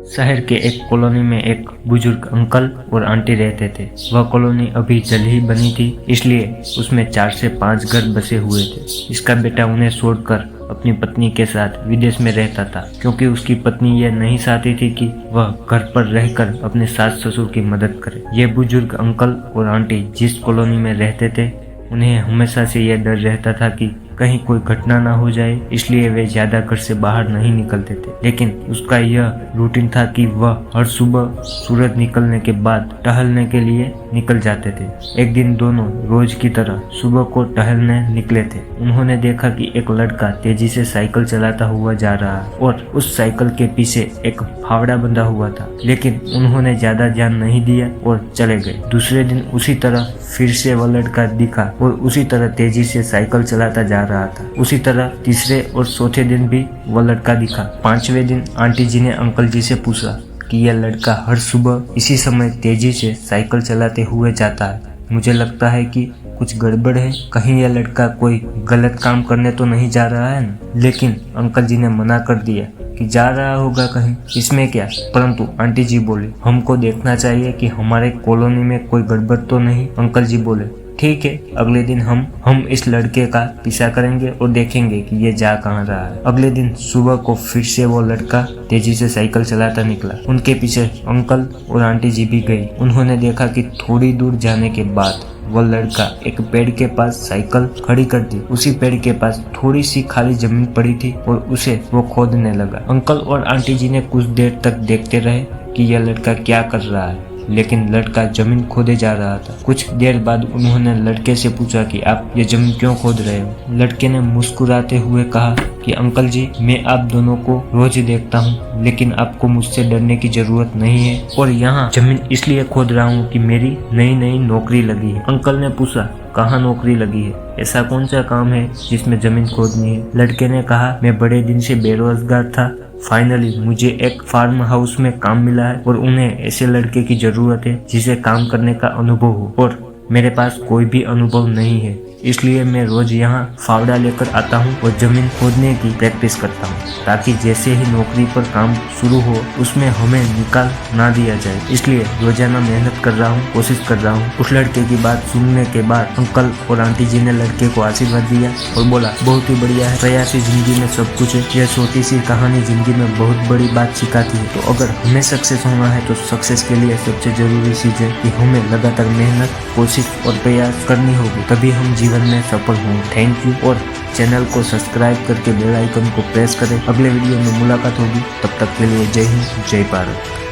शहर के एक कॉलोनी में एक बुजुर्ग अंकल और आंटी रहते थे। वह कॉलोनी अभी जल ही बनी थी, इसलिए उसमें 4 से 5 घर बसे हुए थे। इसका बेटा उन्हें छोड़कर अपनी पत्नी के साथ विदेश में रहता था, क्योंकि उसकी पत्नी यह नहीं चाहती थी कि वह घर पर रहकर अपने सास ससुर की मदद करे। ये बुजुर्ग अंकल और आंटी जिस कॉलोनी में रहते थे, उन्हें हमेशा से यह डर रहता था कि कहीं कोई घटना ना हो जाए, इसलिए वे ज्यादा घर से बाहर नहीं निकलते थे। लेकिन उसका यह रूटीन था कि वह हर सुबह सूरज निकलने के बाद टहलने के लिए निकल जाते थे। एक दिन दोनों रोज की तरह सुबह को टहलने निकले थे। उन्होंने देखा कि एक लड़का तेजी से साइकिल चलाता हुआ जा रहा है और उस साइकिल के पीछे एक फावड़ा बंधा हुआ था, लेकिन उन्होंने ज्यादा ध्यान नहीं दिया और चले गए। दूसरे दिन उसी तरह फिर से वह लड़का दिखा और उसी तरह तेजी से साइकिल चलाता जा रहा था। उसी तरह तीसरे और चौथे दिन भी वह लड़का दिखा। 5वें दिन आंटी जी ने अंकल जी से पूछा कि यह लड़का हर सुबह इसी समय तेजी से साइकिल चलाते हुए जाता है। मुझे लगता है कि कुछ गड़बड़ है, कहीं यह लड़का कोई गलत काम करने तो नहीं जा रहा है ना? लेकिन अंकल जी ने मना कर दिया कि जा रहा होगा कहीं, इसमें क्या। परंतु आंटी जी बोली, हमको देखना चाहिए कि हमारे कॉलोनी में कोई गड़बड़ तो नहीं। अंकल जी बोले, ठीक है, अगले दिन हम इस लड़के का पीछा करेंगे और देखेंगे कि ये जा कहाँ रहा है। अगले दिन सुबह को फिर से वो लड़का तेजी से साइकिल चलाता निकला। उनके पीछे अंकल और आंटी जी भी गई। उन्होंने देखा कि थोड़ी दूर जाने के बाद वह लड़का एक पेड़ के पास साइकिल खड़ी कर दी। उसी पेड़ के पास थोड़ी सी खाली जमीन पड़ी थी और उसे वो खोदने लगा। अंकल और आंटी जी ने कुछ देर तक देखते रहे कि यह लड़का क्या कर रहा है, लेकिन लड़का जमीन खोदे जा रहा था। कुछ देर बाद उन्होंने लड़के से पूछा कि आप ये जमीन क्यों खोद रहे हो। लड़के ने मुस्कुराते हुए कहा कि अंकल जी, मैं आप दोनों को रोज देखता हूँ, लेकिन आपको मुझसे डरने की जरूरत नहीं है और यहाँ जमीन इसलिए खोद रहा हूँ कि मेरी नई नौकरी लगी है। अंकल ने पूछा, कहाँ नौकरी लगी है, ऐसा कौन सा काम है जिसमें जमीन खोदनी है। लड़के ने कहा, मैं बड़े दिन से बेरोजगार था, फाइनली मुझे एक फार्म हाउस में काम मिला है और उन्हें ऐसे लड़के की जरूरत है जिसे काम करने का अनुभव हो, और मेरे पास कोई भी अनुभव नहीं है, इसलिए मैं रोज यहाँ फावड़ा लेकर आता हूँ और जमीन खोदने की प्रैक्टिस करता हूँ, ताकि जैसे ही नौकरी पर काम शुरू हो उसमें हमें निकाल ना दिया जाए। इसलिए रोजाना मेहनत कर रहा हूँ, कोशिश कर रहा हूँ। उस लड़के की बात सुनने के बाद अंकल और आंटी जी ने लड़के को आशीर्वाद दिया और बोला, बहुत ही बढ़िया है, प्रयासी जिंदगी में सब कुछ है। यह छोटी सी कहानी जिंदगी में बहुत बड़ी बात सिखाती है। तो अगर हमें सक्सेस होना है तो सक्सेस के लिए सबसे जरूरी चीज है कि हमें लगातार मेहनत, कोशिश और प्रयास करनी होगी, तभी हम जीवन में सफल हों। थैंक यू, और चैनल को सब्सक्राइब करके बेल आइकन को प्रेस करें। अगले वीडियो में मुलाकात होगी, तब तक के लिए जय हिंद, जय भारत।